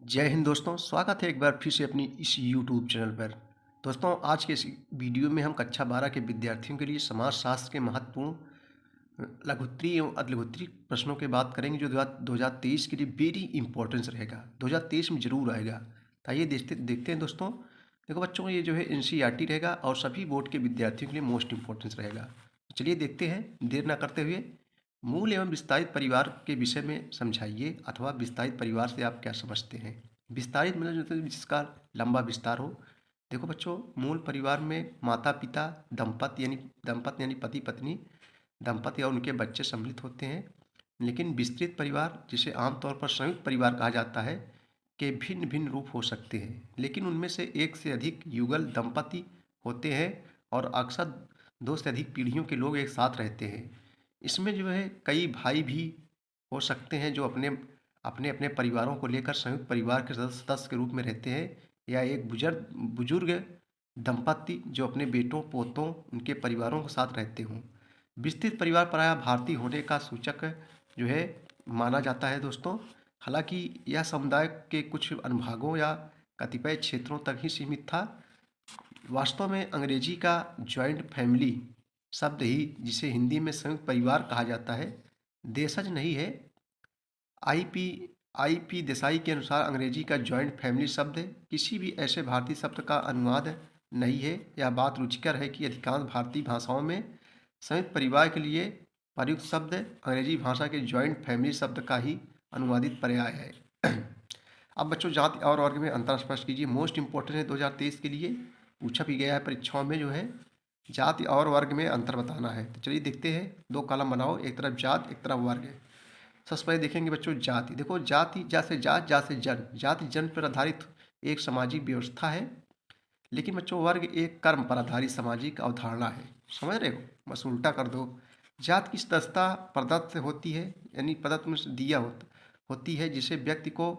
जय हिंद दोस्तों, स्वागत है एक बार फिर से अपनी इस यूट्यूब चैनल पर। दोस्तों, आज के इस वीडियो में हम कक्षा 12 के विद्यार्थियों के लिए समाजशास्त्र के महत्वपूर्ण लघुत्तरी एवं अतिलघुत्तरी प्रश्नों की बात करेंगे जो 2023 के लिए वेरी इंपॉर्टेंस रहेगा, 2023 में जरूर आएगा। तो आइए देखते देखते हैं दोस्तों। देखो बच्चों, ये जो है एनसीईआरटी रहेगा और सभी बोर्ड के विद्यार्थियों के लिए मोस्ट इंपॉर्टेंस रहेगा। तो चलिए देखते हैं देर ना करते हुए। मूल एवं विस्तारित परिवार के विषय में समझाइए अथवा विस्तारित परिवार से आप क्या समझते हैं। विस्तारित मतलब जो जिसका लंबा विस्तार हो। देखो बच्चों, मूल परिवार में माता पिता, दंपति यानी पति पत्नी, दंपति और उनके बच्चे सम्मिलित होते हैं। लेकिन विस्तृत परिवार, जिसे आमतौर पर संयुक्त परिवार कहा जाता है, के भिन्न भिन्न रूप हो सकते हैं, लेकिन उनमें से एक से अधिक युगल दंपति होते हैं और अक्सर दो से अधिक पीढ़ियों के लोग एक साथ रहते हैं। इसमें जो है कई भाई भी हो सकते हैं जो अपने अपने अपने परिवारों को लेकर संयुक्त परिवार के सदस्य के रूप में रहते हैं, या एक बुजुर्ग बुजुर्ग दंपति जो अपने बेटों पोतों उनके परिवारों के साथ रहते हों। विस्तृत परिवार प्रायः भारतीय होने का सूचक जो है माना जाता है दोस्तों। हालांकि यह समुदाय के कुछ अनुभागों या कतिपय क्षेत्रों तक ही सीमित था। वास्तव में अंग्रेजी का जॉइंट फैमिली शब्द ही, जिसे हिंदी में संयुक्त परिवार कहा जाता है, देशज नहीं है। आईपी आईपी देसाई के अनुसार अंग्रेजी का जॉइंट फैमिली शब्द किसी भी ऐसे भारतीय शब्द का अनुवाद नहीं है। यह बात रुचिकर है कि अधिकांश भारतीय भाषाओं में संयुक्त परिवार के लिए प्रयुक्त शब्द अंग्रेजी भाषा के जॉइंट फैमिली शब्द का ही अनुवादित पर्याय है। अब बच्चों, जाति और वर्ग में अंतर स्पष्ट कीजिए। मोस्ट इंपॉर्टेंट है 2023 के लिए, पूछा भी गया है परीक्षाओं में, जो है जाति और वर्ग में अंतर बताना है। तो चलिए देखते हैं। दो कॉलम बनाओ, एक तरफ जात एक तरफ वर्ग। सबसे पहले देखेंगे बच्चों जाति। देखो, जाति जैसे जात जैसे जन, जाति जन पर आधारित एक सामाजिक व्यवस्था है। लेकिन बच्चों, वर्ग एक कर्म पर आधारित सामाजिक अवधारणा है। समझ रहे हो? बस उल्टा कर दो। जात की सदस्यता प्रदत्त होती है, यानी प्रदत्त में दिया होती है, जिसे व्यक्ति को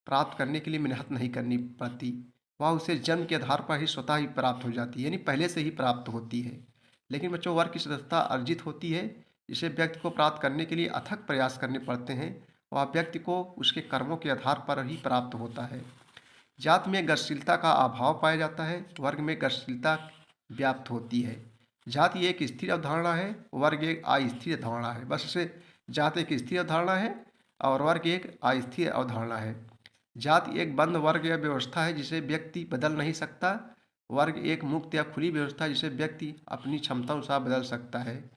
प्राप्त करने के लिए मेहनत नहीं करनी पड़ती। वह उसे जन्म के आधार पर ही स्वतः ही प्राप्त हो जाती है, यानी पहले से ही प्राप्त होती है। लेकिन बच्चों, वर्ग की सदस्यता अर्जित होती है, जिसे व्यक्ति को प्राप्त करने के लिए अथक प्रयास करने पड़ते हैं। वह व्यक्ति को उसके कर्मों के आधार पर ही प्राप्त होता है। जात में गतिशीलता का अभाव पाया जाता है, वर्ग में गतिशीलता व्याप्त होती है। जाति एक स्थिर अवधारणा है, वर्ग एक अस्थिर अवधारणा है। बस इसे, जाति एक स्थिर अवधारणा है और वर्ग एक अस्थिर अवधारणा है। जाति एक बंद वर्ग या व्यवस्था है जिसे व्यक्ति बदल नहीं सकता। वर्ग एक मुक्त या खुली व्यवस्था है जिसे व्यक्ति अपनी क्षमता अनुसार बदल सकता है।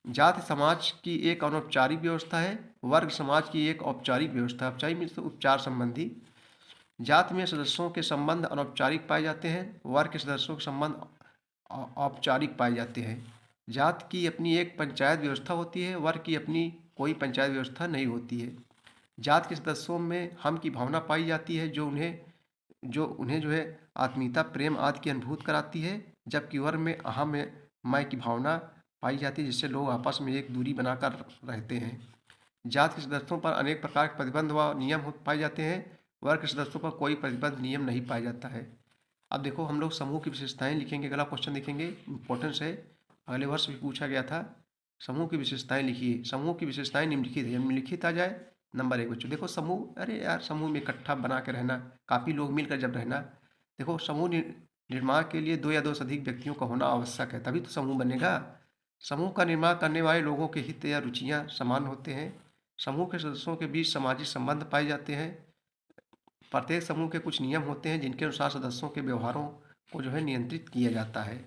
जाति समाज की एक अनौपचारिक व्यवस्था है, वर्ग समाज की एक औपचारिक व्यवस्था है। औपचारिक मीन्स उपचार संबंधी। जाति में सदस्यों के संबंध अनौपचारिक पाए जाते हैं, वर्ग के सदस्यों के संबंध औपचारिक पाए जाते हैं। जाति की अपनी एक पंचायत व्यवस्था होती है, वर्ग की अपनी कोई पंचायत व्यवस्था नहीं होती है। जाति के सदस्यों में हम की भावना पाई जाती है, जो उन्हें जो है आत्मीयता प्रेम आदि की अनुभूति कराती है। जबकि वर्ग में अहम मैं की भावना पाई जाती है, जिससे लोग आपस में एक दूरी बनाकर रहते हैं। जाति के सदस्यों पर अनेक प्रकार के प्रतिबंध व नियम पाए जाते हैं, वर्ग के सदस्यों पर कोई प्रतिबंध नियम नहीं पाया जाता है। अब देखो, हम लोग समूह की विशेषताएं लिखेंगे। अगला क्वेश्चन देखेंगे, इंपॉर्टेंस है, अगले वर्ष भी पूछा गया था। समूह की विशेषताएं लिखिए। समूह की विशेषताएं निम्नलिखित है, निम्नलिखित आ जाए। नंबर एक बच्चों, देखो समूह, अरे यार, समूह में इकट्ठा बना के रहना, काफ़ी लोग मिलकर जब रहना। देखो, समूह निर्माण के लिए दो या दो से अधिक व्यक्तियों का होना आवश्यक है, तभी तो समूह बनेगा। समूह का निर्माण करने वाले लोगों के हित या रुचियां समान होते हैं। समूह के सदस्यों के बीच सामाजिक संबंध पाए जाते हैं। प्रत्येक समूह के कुछ नियम होते हैं जिनके अनुसार सदस्यों के व्यवहारों को जो है नियंत्रित किया जाता है।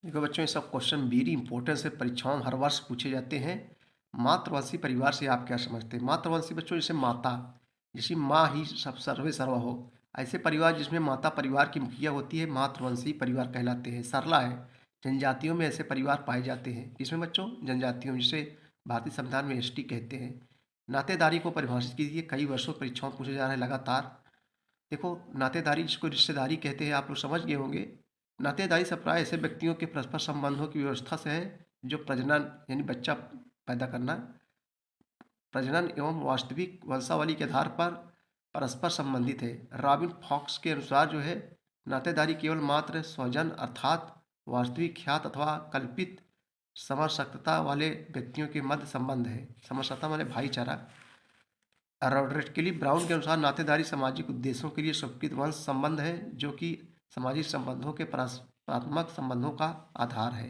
देखो बच्चों, ये सब क्वेश्चन वेरी इंपॉर्टेंट है, परीक्षाओं में हर वर्ष पूछे जाते हैं। मातृवंशी परिवार से आप क्या समझते हैं? मातृवंशी बच्चों, जैसे माता, जैसी माँ ही सब सर्वे सर्वा हो, ऐसे परिवार जिसमें माता परिवार की मुखिया होती है, मातृवंशी परिवार कहलाते हैं। सरला है, जनजातियों में ऐसे परिवार पाए जाते हैं। इसमें बच्चों, जनजातियों, जिसे भारतीय संविधान में एसटी कहते हैं। नातेदारी को परिभाषित कीजिए, कई वर्षों परीक्षाओं में पूछे जा रहे हैं लगातार। देखो, नातेदारी जिसको रिश्तेदारी कहते हैं, आप लोग समझ गए होंगे। नातेदारी से प्राय ऐसे व्यक्तियों के परस्पर संबंधों की व्यवस्था से है जो प्रजनन यानी बच्चा पैदा करना, प्रजनन एवं वास्तविक वंशावली के आधार पर परस्पर संबंधित है। रॉबिन फॉक्स के अनुसार जो है, नातेदारी केवल मात्र स्वजन अर्थात वास्तविक ख्यात अथवा कल्पित समरसकता वाले व्यक्तियों के मध्य संबंध है। समरसकता माने भाईचारा। रॉबर्ट केली ब्राउन के अनुसार नातेदारी सामाजिक उद्देश्यों के लिए स्वीकृत वंश संबंध है जो कि सामाजिक संबंधों के परस्परात्मक संबंधों का आधार है।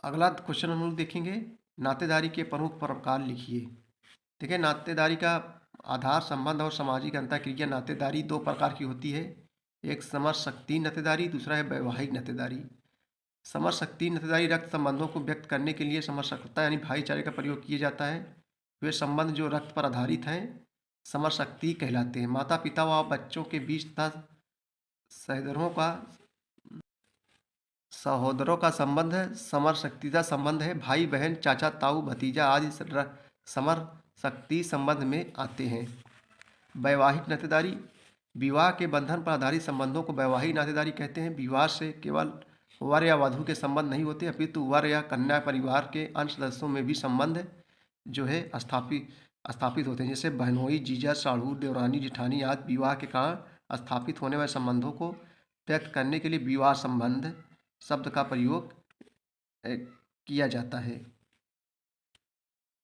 अगला क्वेश्चन हम लोग देखेंगे, नातेदारी के प्रमुख प्रकार लिखिए। देखिए, नातेदारी का आधार संबंध और सामाजिक अंतःक्रिया। नातेदारी दो प्रकार की होती है, एक समरशक्ति नातेदारी, दूसरा है वैवाहिक नातेदारी। समरशक्ति नातेदारी रक्त संबंधों को व्यक्त करने के लिए समरसकता यानी भाईचारे का प्रयोग किया जाता है। वे संबंध जो रक्त पर आधारित हैं समरशक्ति कहलाते हैं। माता पिता व बच्चों के बीच तथा सहोदरों का संबंध समरशक्ति का संबंध है। भाई बहन चाचा ताऊ भतीजा आदि समरशक्ति संबंध में आते हैं। वैवाहिक नातेदारी विवाह के बंधन पर आधारित संबंधों को वैवाहिक नातेदारी कहते हैं। विवाह से केवल वर या वधू के संबंध नहीं होते अपितु वर या कन्या परिवार के अन्य सदस्यों में भी संबंध जो है स्थापित होते हैं। जैसे बहनोई जीजा साढ़ू देवरानी जेठानी आदि विवाह के कारण स्थापित होने वाले संबंधों को व्यक्त करने के लिए विवाह संबंध शब्द का प्रयोग किया जाता है।